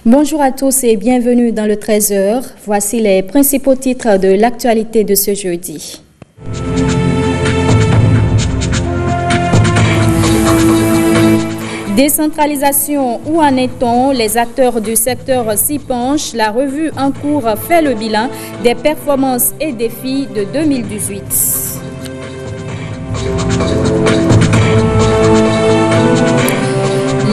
Bonjour à tous et bienvenue dans le 13h. Voici les principaux titres de l'actualité de ce jeudi. Décentralisation, où en est-on? Les acteurs du secteur s'y penchent. La revue en cours fait le bilan des performances et défis de 2018.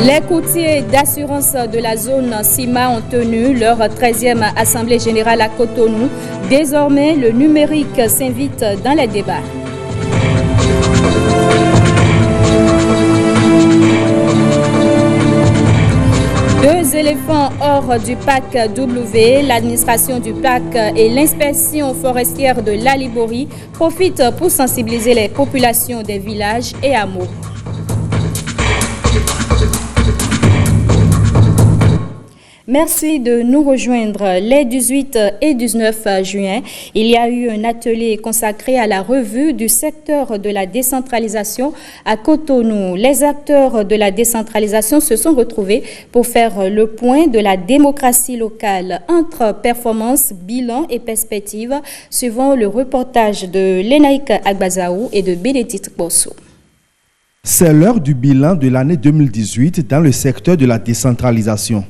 Les courtiers d'assurance de la zone CIMA ont tenu leur 13e Assemblée générale à Cotonou. Désormais, le numérique s'invite dans les débats. Deux éléphants hors du parc W, l'administration du parc et l'inspection forestière de l'Alibori profitent pour sensibiliser les populations des villages et hameaux. Merci de nous rejoindre. Les 18 et 19 juin, il y a eu un atelier consacré à la revue du secteur de la décentralisation à Cotonou. Les acteurs de la décentralisation se sont retrouvés pour faire le point de la démocratie locale entre performance, bilan et perspective, suivant le reportage de Lénaïk Agbazaou et de Bénédicte Bosso. C'est l'heure du bilan de l'année 2018 dans le secteur de la décentralisation.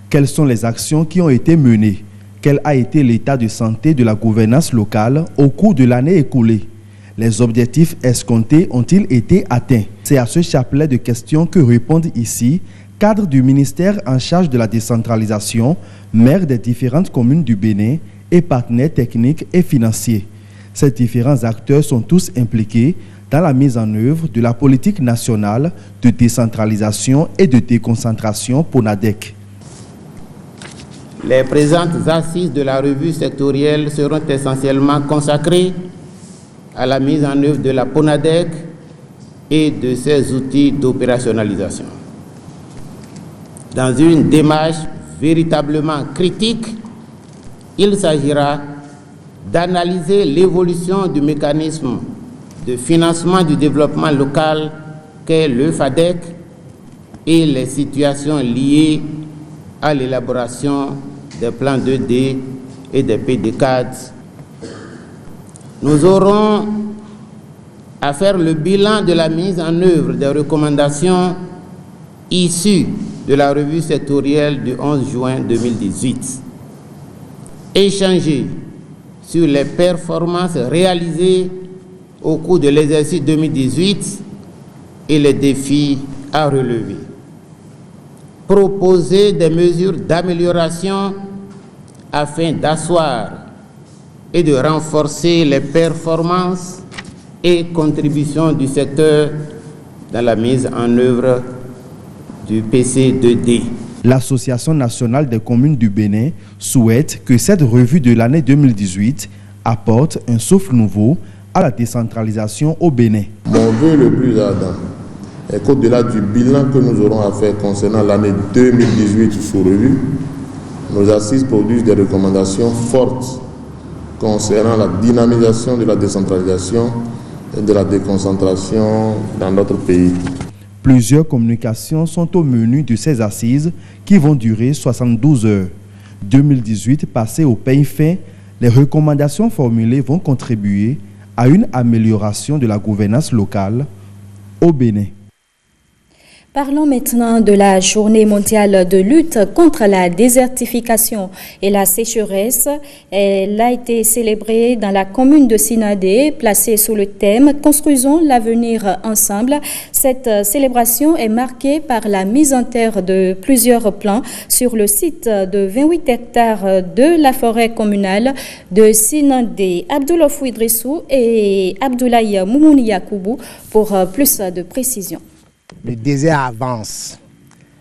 Quelles sont les actions qui ont été menées? Quel a été l'état de santé de la gouvernance locale au cours de l'année écoulée? Les objectifs escomptés ont-ils été atteints? C'est à ce chapelet de questions que répondent ici cadres du ministère en charge de la décentralisation, maires des différentes communes du Bénin et partenaires techniques et financiers. Ces différents acteurs sont tous impliqués dans la mise en œuvre de la politique nationale de décentralisation et de déconcentration PONADEC. Les présentes assises de la revue sectorielle seront essentiellement consacrées à la mise en œuvre de la PONADEC et de ses outils d'opérationnalisation. Dans une démarche véritablement critique, il s'agira d'analyser l'évolution du mécanisme de financement du développement local qu'est le FADEC et les situations liées à l'élaboration des plans 2D et des PDCAD. Nous aurons à faire le bilan de la mise en œuvre des recommandations issues de la revue sectorielle du 11 juin 2018. Échanger sur les performances réalisées au cours de l'exercice 2018 et les défis à relever. Proposer des mesures d'amélioration afin d'asseoir et de renforcer les performances et contributions du secteur dans la mise en œuvre du PC2D. L'Association nationale des communes du Bénin souhaite que cette revue de l'année 2018 apporte un souffle nouveau à la décentralisation au Bénin. Mon vœu le plus ardent est qu'au-delà du bilan que nous aurons à faire concernant l'année 2018 sous revue, nos assises produisent des recommandations fortes concernant la dynamisation de la décentralisation et de la déconcentration dans notre pays. Plusieurs communications sont au menu de ces assises qui vont durer 72 heures. 2018 passé au peigne fin, les recommandations formulées vont contribuer à une amélioration de la gouvernance locale au Bénin. Parlons maintenant de la journée mondiale de lutte contre la désertification et la sécheresse. Elle a été célébrée dans la commune de Sinadé, placée sous le thème « Construisons l'avenir ensemble ». Cette célébration est marquée par la mise en terre de plusieurs plants sur le site de 28 hectares de la forêt communale de Sinadé. Abdoulaye Idrissou et Abdoulaye Moumouni Yakoubou pour plus de précision. Le désert avance.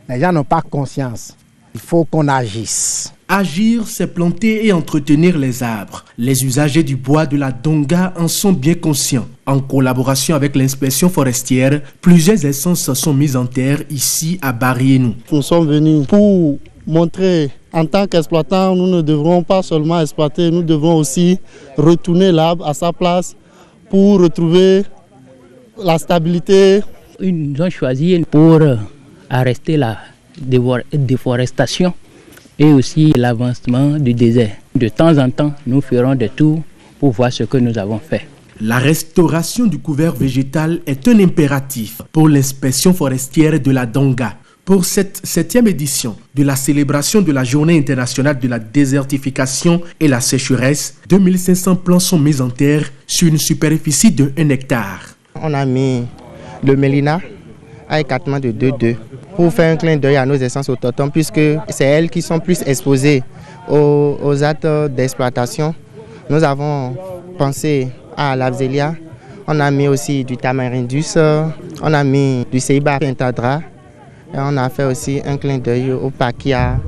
Les gens n'ont pas conscience. Il faut qu'on agisse. Agir, c'est planter et entretenir les arbres. Les usagers du bois de la Donga en sont bien conscients. En collaboration avec l'inspection forestière, plusieurs essences sont mises en terre ici à Bariénou. Nous sommes venus pour montrer, en tant qu'exploitants, nous ne devrons pas seulement exploiter, nous devons aussi retourner l'arbre à sa place pour retrouver la stabilité. Ils ont choisi pour arrêter la déforestation et aussi l'avancement du désert. De temps en temps, nous ferons des tours pour voir ce que nous avons fait. La restauration du couvert végétal est un impératif pour l'inspection forestière de la Donga. Pour cette 7e édition de la célébration de la Journée internationale de la désertification et la sécheresse, 2500 plants sont mis en terre sur une superficie de 1 hectare. On a mis le mélina à écartement de 2,2 pour faire un clin d'œil à nos essences autochtones, puisque c'est elles qui sont plus exposées aux actes d'exploitation. Nous avons pensé à l'Absélia, on a mis aussi du tamarindus, on a mis du ceiba pentadra et on a fait aussi un clin d'œil au pakia.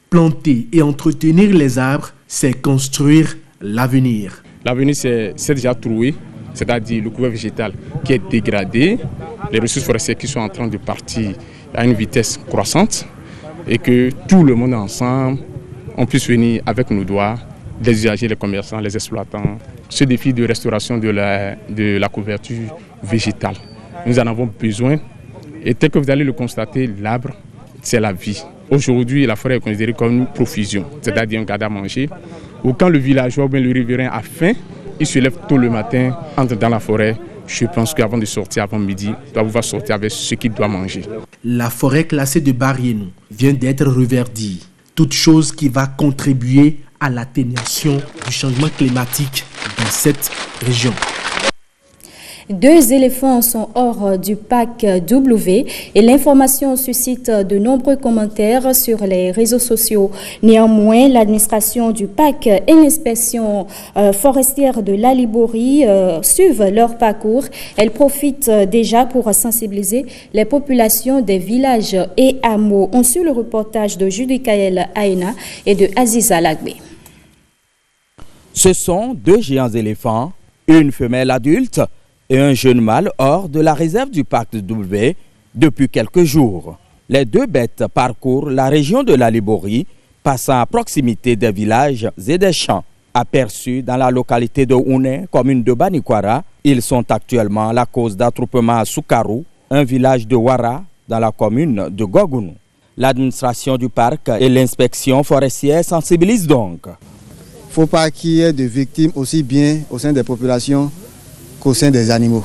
Planter et entretenir les arbres, c'est construire l'avenir. L'avenir, c'est déjà trouvé, c'est-à-dire le couvert végétal qui est dégradé, les ressources forestières qui sont en train de partir à une vitesse croissante et que tout le monde ensemble, on puisse venir avec nos doigts, les usagers, les commerçants, les exploitants, ce défi de restauration de la couverture végétale. Nous en avons besoin et tel que vous allez le constater, l'arbre, c'est la vie. Aujourd'hui, la forêt est considérée comme une profusion, c'est-à-dire un garde à manger, où quand le villageois ou bien le riverain a faim, il se lève tôt le matin, entre dans la forêt. Je pense qu'avant de sortir, avant midi, il doit pouvoir sortir avec ce qu'il doit manger. La forêt classée de Barienou vient d'être reverdie. Toute chose qui va contribuer à l'atténuation du changement climatique dans cette région. 2 éléphants sont hors du parc W et l'information suscite de nombreux commentaires sur les réseaux sociaux. Néanmoins, l'administration du parc et l'inspection forestière de la Liborie suivent leur parcours. Elles profitent déjà pour sensibiliser les populations des villages et hameaux. On suit le reportage de Judikaël Aina et de Aziza Lagbe. Ce sont 2 géants éléphants, une femelle adulte et un jeune mâle hors de la réserve du parc de W depuis quelques jours. Les 2 bêtes parcourent la région de la Liborie, passant à proximité des villages et des champs. Aperçus dans la localité de Ouné, commune de Banikwara, ils sont actuellement la cause d'attroupement à Soukarou, un village de Ouara, dans la commune de Gogounou. L'administration du parc et l'inspection forestière sensibilisent donc. Il ne faut pas qu'il y ait de victimes aussi bien au sein des populations qu'au sein des animaux.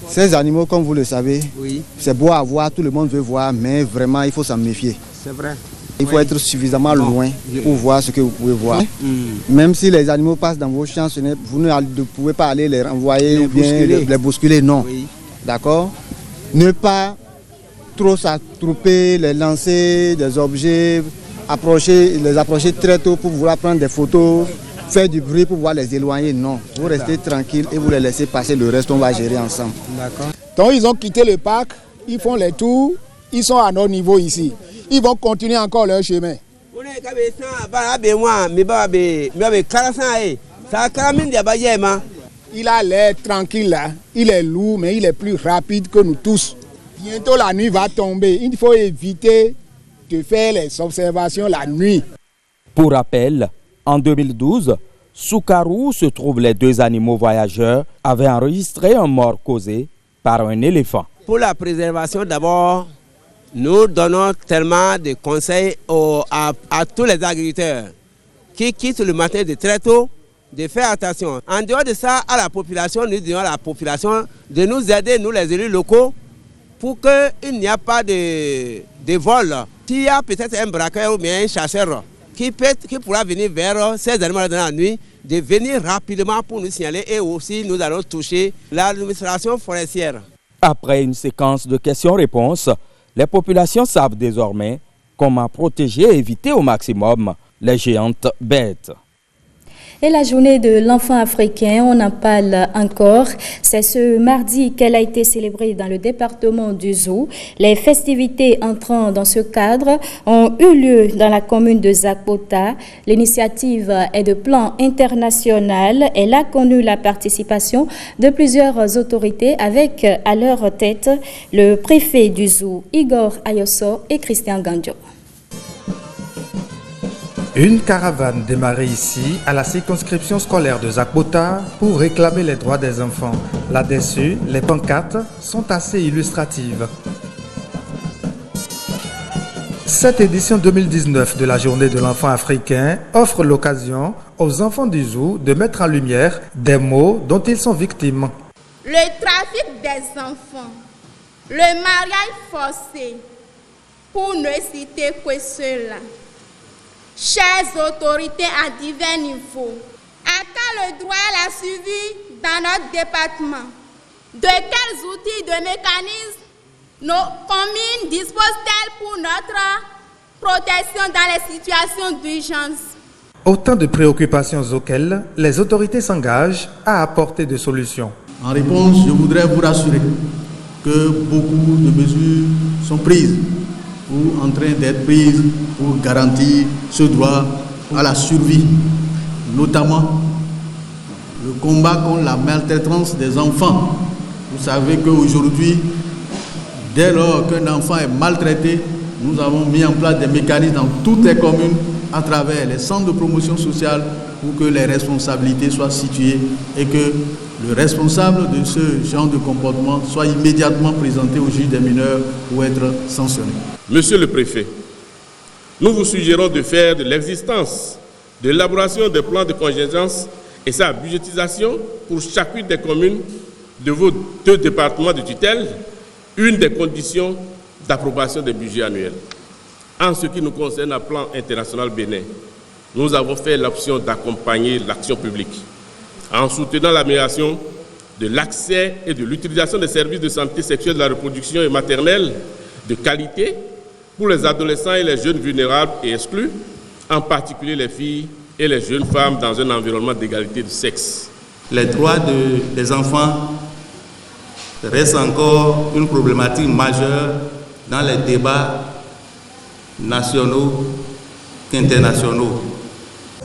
Ces animaux, comme vous le savez, c'est beau à voir, tout le monde veut voir, mais vraiment il faut s'en méfier. C'est vrai. Il faut être suffisamment loin pour voir ce que vous pouvez voir. Même si les animaux passent dans vos champs, vous ne pouvez pas aller les renvoyer ou bien les bousculer, non. D'accord? Ne pas trop s'attrouper, les lancer des objets, les approcher très tôt pour vouloir prendre des photos, faire du bruit pour pouvoir les éloigner, non. Vous restez tranquille et vous les laissez passer, le reste on va gérer ensemble. D'accord. Donc ils ont quitté le parc, ils font les tours, ils sont à notre niveau ici. Ils vont continuer encore leur chemin. Il a l'air tranquille là, il est lourd mais il est plus rapide que nous tous. Bientôt la nuit va tomber, il faut éviter de faire les observations la nuit. Pour rappel, en 2012, Soukarou, où se trouvent les 2 animaux voyageurs, avait enregistré un mort causé par un éléphant. Pour la préservation, d'abord, nous donnons tellement de conseils à tous les agriculteurs qui quittent le matin de très tôt, de faire attention. En dehors de ça, à la population, nous disons à la population de nous aider, nous les élus locaux, pour qu'il n'y a pas de vol. S'il y a peut-être un braqueur ou bien un chasseur qui pourra venir vers ces animaux dans la nuit, de venir rapidement pour nous signaler et aussi nous allons toucher l'administration forestière. Après une séquence de questions-réponses, les populations savent désormais comment protéger et éviter au maximum les géantes bêtes. Et la journée de l'enfant africain, on en parle encore. C'est ce mardi qu'elle a été célébrée dans le département du Zou. Les festivités entrant dans ce cadre ont eu lieu dans la commune de Zakpota. L'initiative est de plan international. Elle a connu la participation de plusieurs autorités avec à leur tête le préfet du Zou, Igor Ayosso et Christian Gandio. Une caravane démarrée ici à la circonscription scolaire de Zakpota pour réclamer les droits des enfants. Là-dessus, les pancartes sont assez illustratives. Cette édition 2019 de la Journée de l'enfant africain offre l'occasion aux enfants du zoo de mettre en lumière des maux dont ils sont victimes. Le trafic des enfants, le mariage forcé, pour ne citer que cela. Chères autorités à divers niveaux, à quand le droit à la survie dans notre département? De quels outils, de mécanismes nos communes disposent-elles pour notre protection dans les situations d'urgence? Autant de préoccupations auxquelles les autorités s'engagent à apporter des solutions. En réponse, je voudrais vous rassurer que beaucoup de mesures sont prises ou en train d'être prises pour garantir ce droit à la survie, notamment le combat contre la maltraitance des enfants. Vous savez qu'aujourd'hui, dès lors qu'un enfant est maltraité, nous avons mis en place des mécanismes dans toutes les communes à travers les centres de promotion sociale pour que les responsabilités soient situées et que le responsable de ce genre de comportement soit immédiatement présenté au juge des mineurs pour être sanctionné. Monsieur le préfet, nous vous suggérons de faire de l'existence de l'élaboration des plans de contingence et sa budgétisation pour chacune des communes de vos 2 départements de tutelle une des conditions d'approbation des budgets annuels. En ce qui nous concerne, à plan international Bénin, nous avons fait l'option d'accompagner l'action publique en soutenant l'amélioration de l'accès et de l'utilisation des services de santé sexuelle, de la reproduction et maternelle de qualité pour les adolescents et les jeunes vulnérables et exclus, en particulier les filles et les jeunes femmes dans un environnement d'égalité de sexe. Les droits des enfants restent encore une problématique majeure dans les débats nationaux qu'internationaux.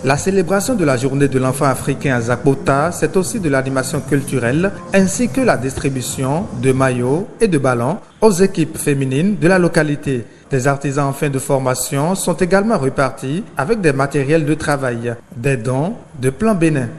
La célébration de la Journée de l'enfant africain à Zakpota, c'est aussi de l'animation culturelle ainsi que la distribution de maillots et de ballons aux équipes féminines de la localité. Des artisans en fin de formation sont également repartis avec des matériels de travail, des dons de Plan Bénin.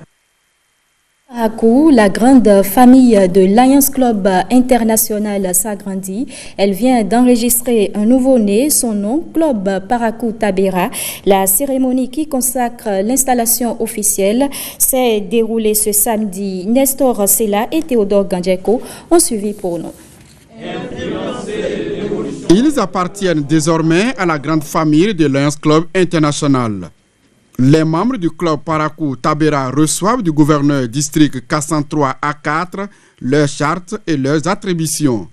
Parakou, la grande famille de Lions Club International s'agrandit. Elle vient d'enregistrer un nouveau-né, son nom, Club Parakou Tabera. La cérémonie qui consacre l'installation officielle s'est déroulée ce samedi. Nestor Sela et Théodore Gandjeko ont suivi pour nous. Ils appartiennent désormais à la grande famille de Lions Club International. Les membres du club Parakou Tabera reçoivent du gouverneur district 403 A4 leurs chartes et leurs attributions.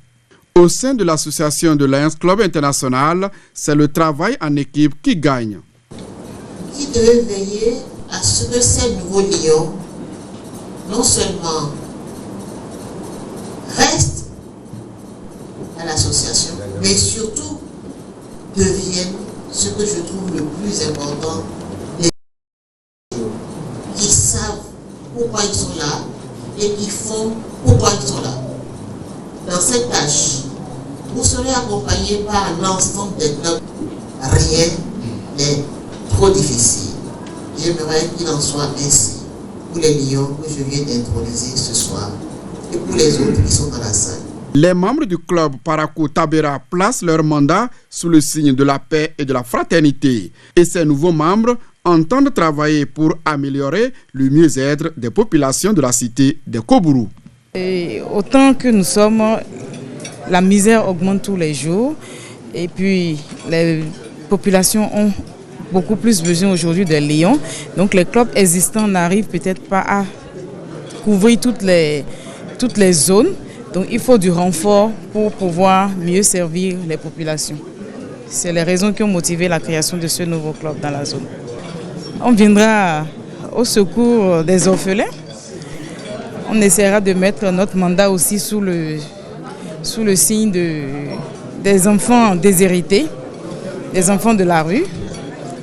Au sein de l'association de Lions Club International, c'est le travail en équipe qui gagne. Qui devait veiller à ce que ces nouveaux lions non seulement restent à l'association, mais surtout deviennent ce que je trouve le plus important, qui savent pourquoi ils sont là et qui font pourquoi ils sont là. Dans cette tâche, vous serez accompagné par l'ensemble des clubs. Rien n'est trop difficile. J'aimerais qu'il en soit ainsi pour les lions que je viens d'introniser ce soir et pour les autres qui sont dans la salle. Les membres du club Parakou Tabera placent leur mandat sous le signe de la paix et de la fraternité. Et ces nouveaux membres entendent travailler pour améliorer le mieux-être des populations de la cité de Kobourou. Et autant que nous sommes, la misère augmente tous les jours et puis les populations ont beaucoup plus besoin aujourd'hui de lions. Donc les clubs existants n'arrivent peut-être pas à couvrir toutes les zones. Donc il faut du renfort pour pouvoir mieux servir les populations. C'est les raisons qui ont motivé la création de ce nouveau club dans la zone. On viendra au secours des orphelins. On essaiera de mettre notre mandat aussi sous le signe des enfants déshérités, des enfants de la rue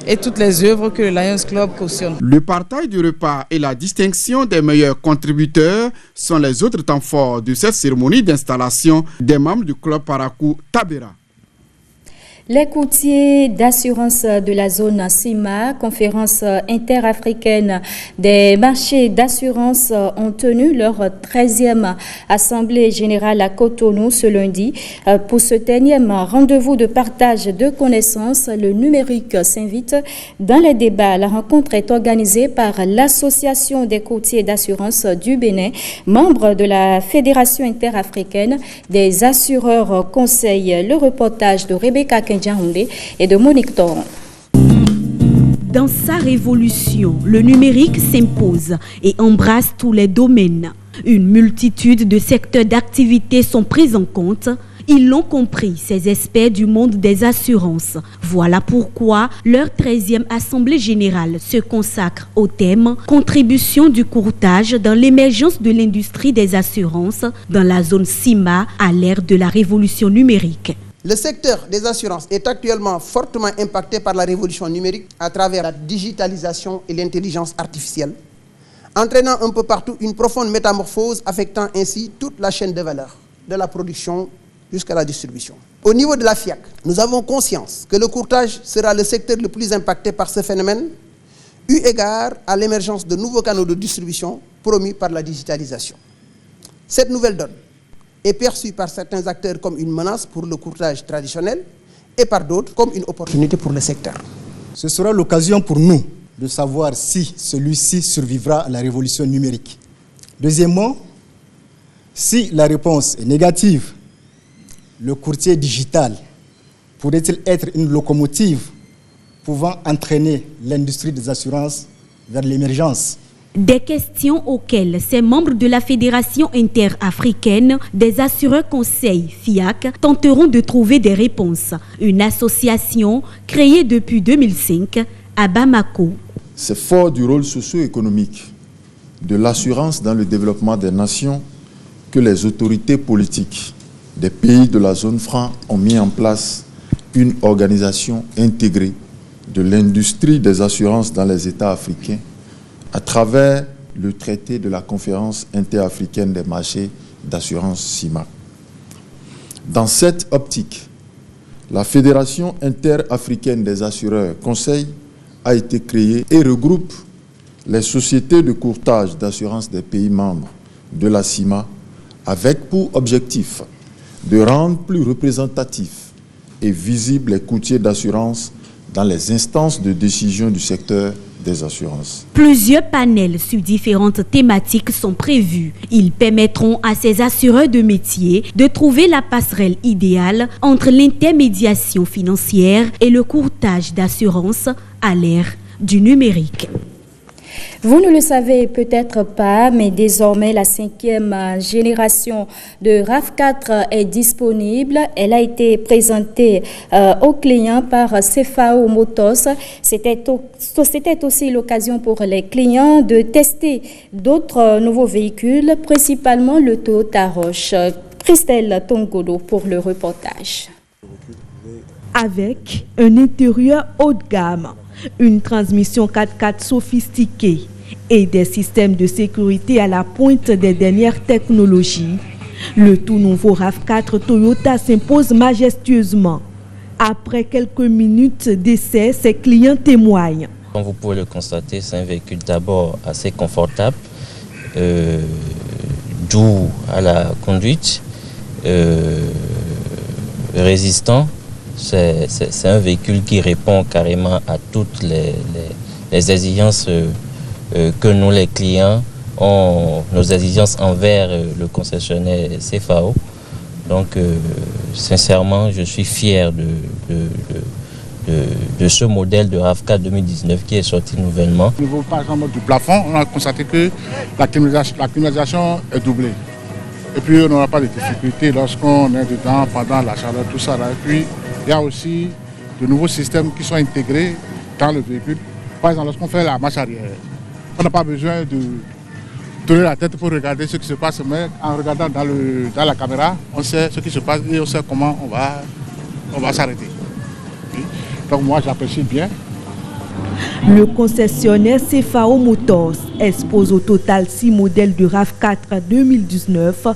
et toutes les œuvres que le Lions Club cautionne. Le partage du repas et la distinction des meilleurs contributeurs sont les autres temps forts de cette cérémonie d'installation des membres du club Parakou Tabera. Les courtiers d'assurance de la zone CIMA, conférence interafricaine des marchés d'assurance, ont tenu leur 13e assemblée générale à Cotonou ce lundi. Pour ce 10e rendez-vous de partage de connaissances, le numérique s'invite dans les débats. La rencontre est organisée par l'Association des courtiers d'assurance du Bénin, membre de la Fédération interafricaine des assureurs conseil. Le reportage de Rebecca Kenjahoundé et de Monique Toron. Dans sa révolution, le numérique s'impose et embrasse tous les domaines. Une multitude de secteurs d'activité sont pris en compte. Ils l'ont compris, ces experts du monde des assurances. Voilà pourquoi leur 13e Assemblée générale se consacre au thème « Contribution du courtage dans l'émergence de l'industrie des assurances dans la zone CIMA à l'ère de la révolution numérique ». Le secteur des assurances est actuellement fortement impacté par la révolution numérique à travers la digitalisation et l'intelligence artificielle, entraînant un peu partout une profonde métamorphose affectant ainsi toute la chaîne de valeur, de la production jusqu'à la distribution. Au niveau de la FIAC, nous avons conscience que le courtage sera le secteur le plus impacté par ce phénomène, eu égard à l'émergence de nouveaux canaux de distribution promus par la digitalisation. Cette nouvelle donne est perçue par certains acteurs comme une menace pour le courtage traditionnel et par d'autres comme une opportunité pour le secteur. Ce sera l'occasion pour nous de savoir si celui-ci survivra à la révolution numérique. Deuxièmement, si la réponse est négative, le courtier digital pourrait-il être une locomotive pouvant entraîner l'industrie des assurances vers l'émergence? Des questions auxquelles ces membres de la Fédération interafricaine des assureurs conseil FIAC tenteront de trouver des réponses. Une association créée depuis 2005 à Bamako. C'est fort du rôle socio-économique de l'assurance dans le développement des nations que les autorités politiques des pays de la zone franc ont mis en place une organisation intégrée de l'industrie des assurances dans les États africains à travers le traité de la conférence interafricaine des marchés d'assurance CIMA. Dans cette optique, la Fédération interafricaine des assureurs conseil a été créée et regroupe les sociétés de courtage d'assurance des pays membres de la CIMA avec pour objectif de rendre plus représentatifs et visibles les courtiers d'assurance dans les instances de décision du secteur des assurances. Plusieurs panels sur différentes thématiques sont prévus. Ils permettront à ces assureurs de métier de trouver la passerelle idéale entre l'intermédiation financière et le courtage d'assurance à l'ère du numérique. Vous ne le savez peut-être pas, mais désormais la 5e génération de RAV4 est disponible. Elle a été présentée aux clients par CFAO Motors. C'était aussi l'occasion pour les clients de tester d'autres nouveaux véhicules, principalement le Toyota Roche. Christelle Tongodo pour le reportage. Avec un intérieur haut de gamme, une transmission 4x4 sophistiquée et des systèmes de sécurité à la pointe des dernières technologies, le tout nouveau RAV4 Toyota s'impose majestueusement. Après quelques minutes d'essai, ses clients témoignent. Comme vous pouvez le constater, c'est un véhicule d'abord assez confortable, doux à la conduite, résistant. C'est un véhicule qui répond carrément à toutes les exigences que nous, les clients, ont, nos exigences envers le concessionnaire CFAO. Donc, sincèrement, je suis fier de ce modèle de RAV4 2019 qui est sorti nouvellement. Au niveau, par exemple, du plafond, on a constaté que la climatisation est doublée. Et puis, on n'aura pas de difficultés lorsqu'on est dedans pendant la chaleur, tout ça. Là. Et puis, il y a aussi de nouveaux systèmes qui sont intégrés dans le véhicule. Par exemple, lorsqu'on fait la marche arrière, on n'a pas besoin de tourner la tête pour regarder ce qui se passe, mais en regardant dans la caméra, on sait ce qui se passe et on sait comment on va s'arrêter. Donc moi, j'apprécie bien. Le concessionnaire CFAO Motors expose au total 6 modèles de RAV4 2019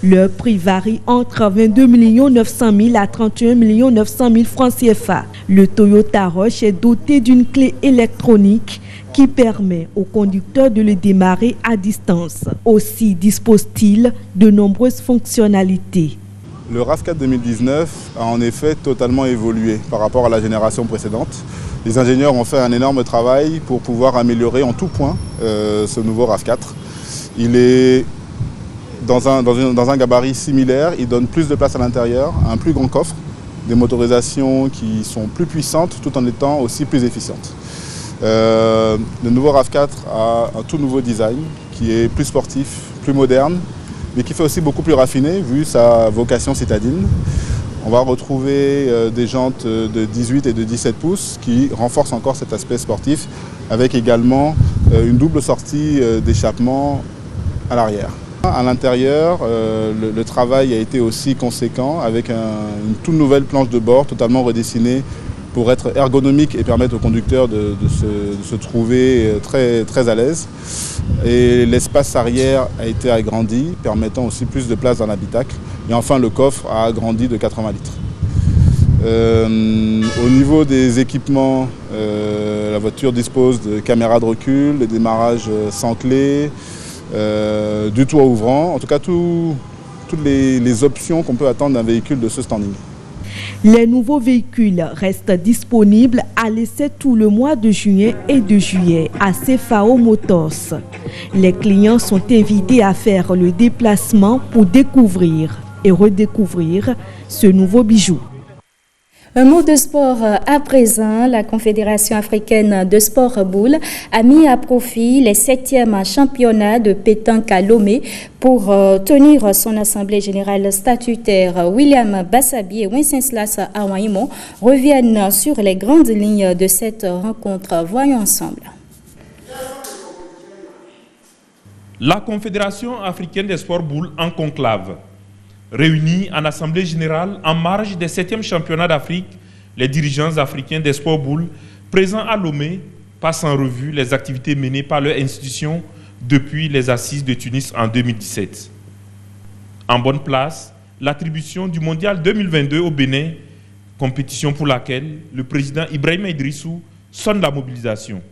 Leur prix varie entre 22 900 000 à 31 900 000 francs CFA. Le Toyota Rush est doté d'une clé électronique qui permet au conducteur de le démarrer à distance. Aussi dispose-t-il de nombreuses fonctionnalités. Le RAV4 2019 a en effet totalement évolué par rapport à la génération précédente. Les ingénieurs ont fait un énorme travail pour pouvoir améliorer en tout point ce nouveau RAV4. Il est dans un gabarit similaire, il donne plus de place à l'intérieur, un plus grand coffre, des motorisations qui sont plus puissantes tout en étant aussi plus efficientes. Le nouveau RAV4 a un tout nouveau design qui est plus sportif, plus moderne, mais qui fait aussi beaucoup plus raffiné vu sa vocation citadine. On va retrouver des jantes de 18 et de 17 pouces qui renforcent encore cet aspect sportif avec également une double sortie d'échappement à l'arrière. À l'intérieur, le travail a été aussi conséquent avec une toute nouvelle planche de bord totalement redessinée pour être ergonomique et permettre au conducteur de se trouver très à l'aise. Et l'espace arrière a été agrandi, permettant aussi plus de place dans l'habitacle. Et enfin, le coffre a agrandi de 80 litres. Au niveau des équipements, la voiture dispose de caméras de recul, de démarrage sans clé, du toit ouvrant, en tout cas toutes les options qu'on peut attendre d'un véhicule de ce standing. Les nouveaux véhicules restent disponibles à l'essai tout le mois de juin et de juillet à CFAO Motors. Les clients sont invités à faire le déplacement pour découvrir et redécouvrir ce nouveau bijou. Un mot de sport à présent. La Confédération africaine de sport boule a mis à profit les 7e championnats de pétanque à Lomé pour tenir son assemblée générale statutaire. William Bassabi et Wenceslas Awaimo reviennent sur les grandes lignes de cette rencontre. Voyons ensemble. La Confédération africaine des sports boule en conclave. Réunis en Assemblée générale en marge des 7e championnats d'Afrique, les dirigeants africains des sports boules présents à Lomé passent en revue les activités menées par leur institution depuis les assises de Tunis en 2017. En bonne place, l'attribution du Mondial 2022 au Bénin, compétition pour laquelle le président Ibrahim Idrissou sonne la mobilisation.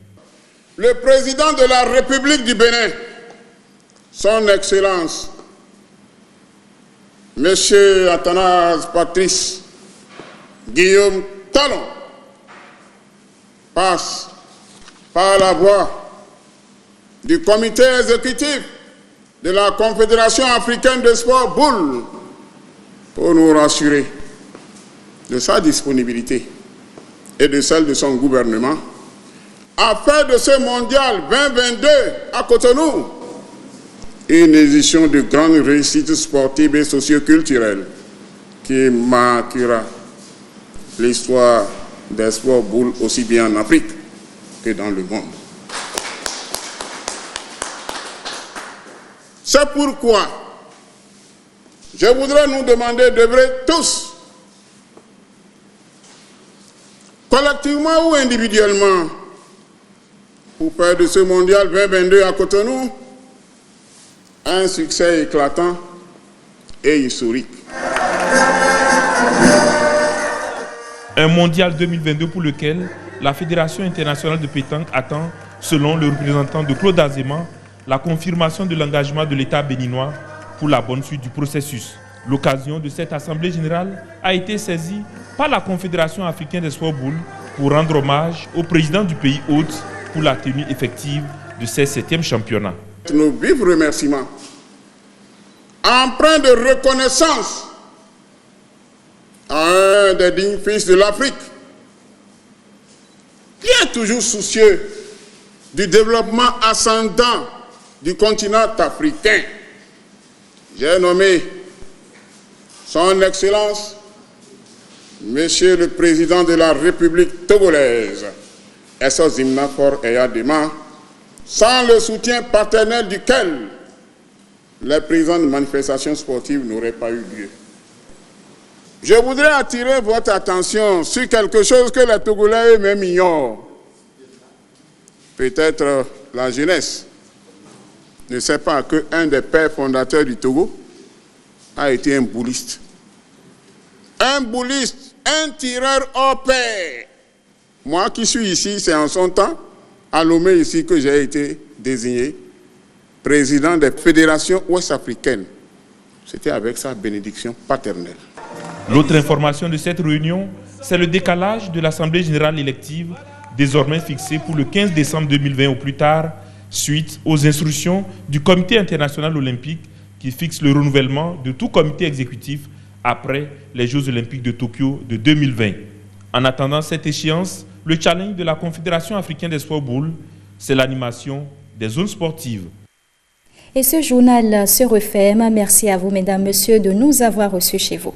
Le président de la République du Bénin, son Excellence, Monsieur Athanase Patrice Guillaume Talon, passe par la voie du comité exécutif de la Confédération africaine de sport boule pour nous rassurer de sa disponibilité et de celle de son gouvernement à faire de ce mondial 2022 à Cotonou une édition de grande réussite sportive et socio-culturelle qui marquera l'histoire des sports boules aussi bien en Afrique que dans le monde. C'est pourquoi je voudrais nous demander d'œuvrer tous, collectivement ou individuellement, pour faire de ce mondial 2022 à Cotonou un succès éclatant et historique. Un mondial 2022 pour lequel la Fédération internationale de pétanque attend, selon le représentant de Claude Azéma, la confirmation de l'engagement de l'État béninois pour la bonne suite du processus. L'occasion de cette Assemblée générale a été saisie par la Confédération africaine des sports boules pour rendre hommage au président du pays hôte pour la tenue effective de ces 7e championnats. Nos vifs remerciements, empreints de reconnaissance à un des dignes fils de l'Afrique, qui est toujours soucieux du développement ascendant du continent africain. J'ai nommé son Excellence, Monsieur le Président de la République togolaise, Esso Zimnafor Eyadema, sans le soutien paternel duquel les présentes manifestations sportives n'auraient pas eu lieu. Je voudrais attirer votre attention sur quelque chose que les Togolais eux-mêmes ignorent. Peut-être la jeunesse ne sait pas qu'un des pères fondateurs du Togo a été un bouliste. Un bouliste, un tireur hors pair. Moi qui suis ici, c'est en son temps, à Lomé ici, que j'ai été désigné président des fédérations ouest-africaines. C'était avec sa bénédiction paternelle. L'autre information de cette réunion, c'est le décalage de l'Assemblée générale élective, désormais fixée pour le 15 décembre 2020 au plus tard, suite aux instructions du Comité international olympique qui fixe le renouvellement de tout comité exécutif après les Jeux olympiques de Tokyo de 2020. En attendant cette échéance, le challenge de la Confédération africaine des sports boules, c'est l'animation des zones sportives. Et ce journal se referme. Merci à vous, mesdames, messieurs, de nous avoir reçus chez vous.